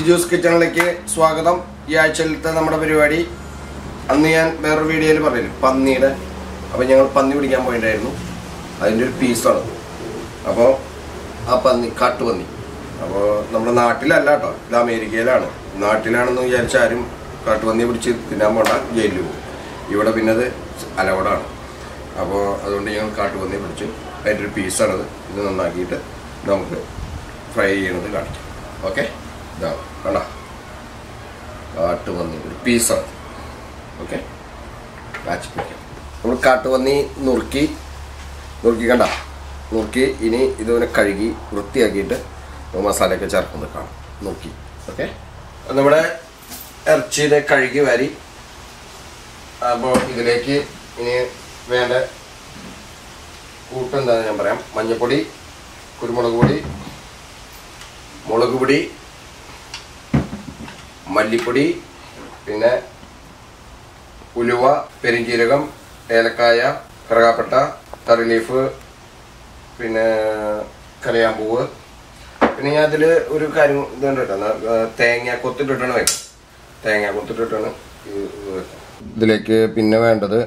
ജിജൂസ് കിച്ചണിലേക്ക് സ്വാഗതം. ഈ ആഴ്ചയിലത്തെ നമ്മുടെ പരിപാടി അന്ന് ഞാൻ വേറൊരു വീഡിയോയിൽ പറയില്ല പന്നിയുടെ. അപ്പോൾ ഞങ്ങൾ പന്നി പിടിക്കാൻ പോയിട്ടുണ്ടായിരുന്നു. അതിൻ്റെ ഒരു പീസാണ്. അപ്പോൾ ആ പന്നി കാട്ടുപന്നി. അപ്പോൾ നമ്മുടെ നാട്ടിലല്ല കേട്ടോ, ഇത് അമേരിക്കയിലാണ്. നാട്ടിലാണെന്ന് വിചാരിച്ച ആരും കാട്ടുപന്നിയെ പിടിച്ച് തിന്നാൻ പോണ്ട, ജയിലിൽ പോകും. ഇവിടെ പിന്നെ അത് അലവടാണ്. അപ്പോൾ അതുകൊണ്ട് ഞങ്ങൾ കാട്ടുപന്നിയെ പിടിച്ച് അതിൻ്റെ ഒരു പീസാണത്. ഇത് നന്നാക്കിയിട്ട് നമുക്ക് ഫ്രൈ ചെയ്യണത് കാണിക്കാം. ഓക്കെ, ഇതാണ് കണ്ട കാട്ടുപന്നി ഒരു പീസാണ്. ഓക്കെ, കാച്ചി പിടിക്കാം. നമ്മൾ കാട്ടുപന്നി നുറുക്കി കണ്ട നുറുക്കി. ഇനി ഇതിനെ കഴുകി വൃത്തിയാക്കിയിട്ട് മസാലയൊക്കെ ചേർക്കുന്നത് കാണാം. നുറുക്കി. ഓക്കെ, നമ്മുടെ ഇറച്ചിയുടെ കഴുകി വാരി. അപ്പോൾ ഇതിലേക്ക് ഇനി വേണ്ട കൂട്ടെന്താണെന്ന് ഞാൻ പറയാം. മഞ്ഞൾപ്പൊടി, കുരുമുളക് പൊടി, മുളക് പൊടി, മല്ലിപ്പൊടി, പിന്നെ ഉലുവ, പെരിഞ്ജീരകം, ഏലക്കായ, കറുകാപ്പട്ട, കറി ലീഫ്, പിന്നെ കറിയാമ്പൂവ്. പിന്നെ ഞാൻ അതിൽ ഒരു കാര്യം ഇതുണ്ട് കേട്ടോ, തേങ്ങ കൊത്തിട്ടിട്ടാണ് വയ്ക്കുക. തേങ്ങ കൊത്തിട്ടിട്ടാണ് ഇതിലേക്ക്. പിന്നെ വേണ്ടത്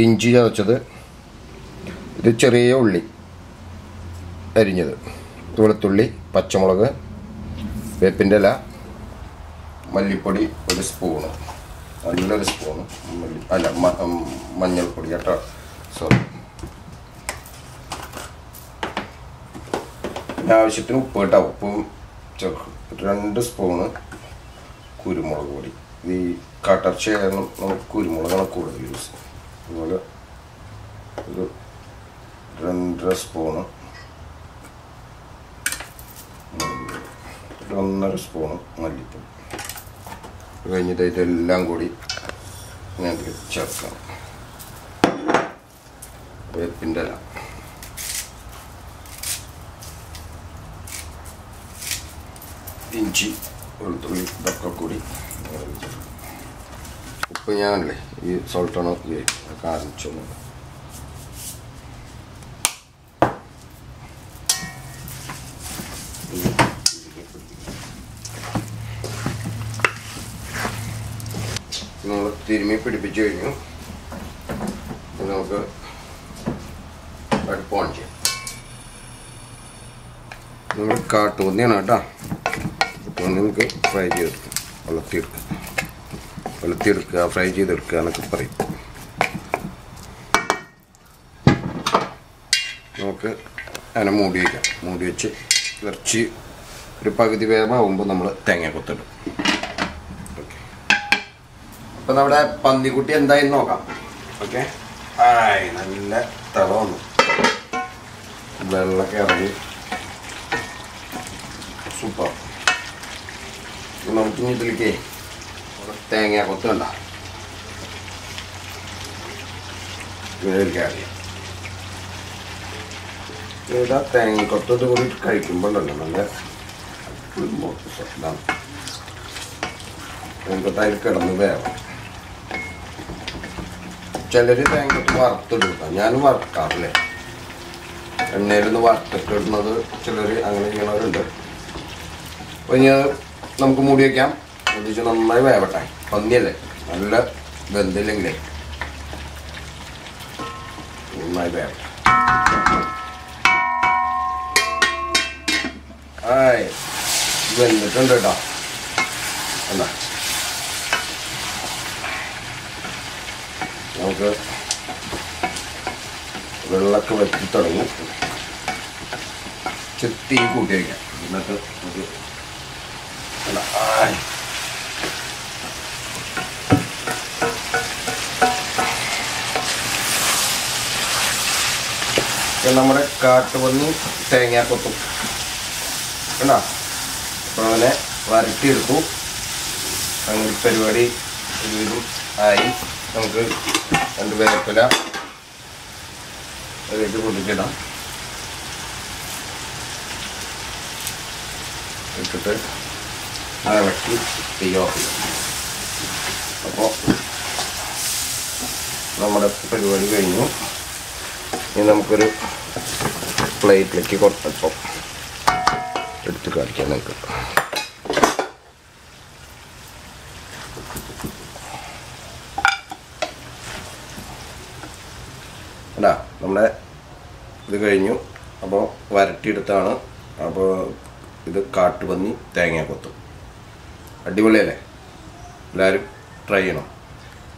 ഇഞ്ചി ചതച്ചത്, ഇത് ചെറിയ ഉള്ളി അരിഞ്ഞത്, വെളുത്തുള്ളി, പച്ചമുളക്, വേപ്പിൻ്റെ ഇല, മല്ലിപ്പൊടി ഒരു സ്പൂണ്, നല്ലൊരു സ്പൂണ് മഞ്ഞൾപ്പൊടി കേട്ടോ, സോറി. പിന്നെ ആവശ്യത്തിന് ഉപ്പ് കേട്ടോ, ഉപ്പും ചേർക്കും. 2 സ്പൂണ് കുരുമുളക് പൊടി. ഈ കാട്ടിറച്ചി കാരണം നമുക്ക് കുരുമുളകാണ് കൂടുതൽ യൂസ്. അതുപോലെ ഒരു 2.5 സ്പൂണ്, 1.5 സ്പൂണ് മല്ലിപ്പൊടി. കഴിഞ്ഞിട്ട് ഇതെല്ലാം കൂടി ഞാൻ ചേർക്കണം. വേപ്പിൻ്റെ ഇല, ഇഞ്ചി, വെളുത്തുള്ളി, ഇതൊക്കെ കൂടി. ഉപ്പ് ഞാനല്ലേ ഈ സോൾട്ടാണ് കാണിച്ചൊന്നും. നമ്മൾ തിരുമ്മി പിടിപ്പിച്ചു കഴിഞ്ഞു. നമുക്ക് അടുപ്പ് ഓൺ ചെയ്യാം. നമ്മൾ കാട്ടുപന്നിയാണ് കേട്ടോ. കാട്ടുപന്നി നമുക്ക് ഫ്രൈ ചെയ്തെടുക്കാം. വെളുത്തിയെടുക്കുക, ഫ്രൈ ചെയ്തെടുക്കുക എന്നൊക്കെ പറയും. നമുക്ക് അതിനെ മൂടി വയ്ക്കാം. മൂടി വെച്ച് ഇറച്ചി ഒരു പകുതി വേവാകുമ്പോൾ നമ്മൾ തേങ്ങ കൊത്തിടും. ഓക്കെ, അപ്പം നമ്മുടെ പന്നിക്കുട്ടി എന്തായെന്ന് നോക്കാം. ഓക്കെ, ആയി നല്ല തള വന്നു, വെള്ളമൊക്കെ ഇറങ്ങി, സൂപ്പർ. നമുക്കിനി ഇതിലേക്ക് തേങ്ങ കൊത്തുണ്ട ഇതാ തേങ്ങ കൊത്തത് കൂടി കഴിക്കുമ്പോഴല്ലോ നല്ല ഇതാണ്. തേങ്ങക്കൊത്തായി കിടന്ന് വേണം. ചിലർ തേങ്ങക്കൊത്ത് വറുത്തെടുക്കാം. ഞാനും വറുക്കാറില്ലേ, എണ്ണയിലൊന്ന് വറുത്തിട്ടിടുന്നത് ചിലർ അങ്ങനെ ചെയ്യണവരുണ്ട്. അപ്പോൾ ഇനി നമുക്ക് മൂടി വയ്ക്കാം. എന്നിട്ട് നന്നായി വേവട്ടെ. പന്നിയല്ലേ, നല്ല ബന്ധില്ലെങ്കിലേ നന്നായി വേവട്ടെ. ആയി വെന്തിട്ടുണ്ട് കേട്ടോ. എന്താ നമുക്ക് വെള്ളമൊക്കെ വറ്റി തുടങ്ങി. ചെത്തി കൂട്ടി വയ്ക്കാം. എന്നിട്ട് നമുക്ക് നമ്മുടെ കാട്ടുപന്നി തേങ്ങാക്കൊത്തും കണ്ടോ. അപ്പോൾ അതിനെ വരട്ടിയെടുത്തു. അങ്ങനെ പരിപാടി വീണ്ടും ആയി. നമുക്ക് 2 വേപ്പില അതിലേക്ക് പൊട്ടിച്ചിടാം. ഇട്ടിട്ട് ഇളക്കി തീ ഓഫ് ചെയ്യാം. അപ്പോൾ നമ്മുടെ പരിപാടി കഴിഞ്ഞു. ഇനി നമുക്കൊരു പ്ലേറ്റിലേക്ക് കുറച്ചപ്പം എടുത്ത് കാണിക്കാം. നിങ്ങൾക്ക് അല്ല നമ്മുടെ ഇത് കഴിഞ്ഞു. അപ്പോൾ വരട്ടിയെടുത്താണ്. അപ്പോൾ ഇത് കാട്ടുപന്നി തേങ്ങാക്കൊത്തും അടിപൊളിയല്ലേ? എല്ലാവരും ട്രൈ ചെയ്യണം.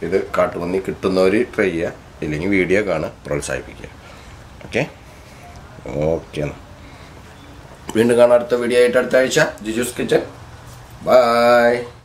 ഇത് കാട്ടുപന്നി കിട്ടുന്നവർ ട്രൈ ചെയ്യുക, ഇല്ലെങ്കിൽ വീഡിയോ കാണുക, പ്രോത്സാഹിപ്പിക്കുക. ഓക്കെ എന്നാൽ വീണ്ടും കാണാം അടുത്ത വീഡിയോ ആയിട്ട് അടുത്ത ആഴ്ച. ജിജൂസ് കിച്ചൻ. ബൈ.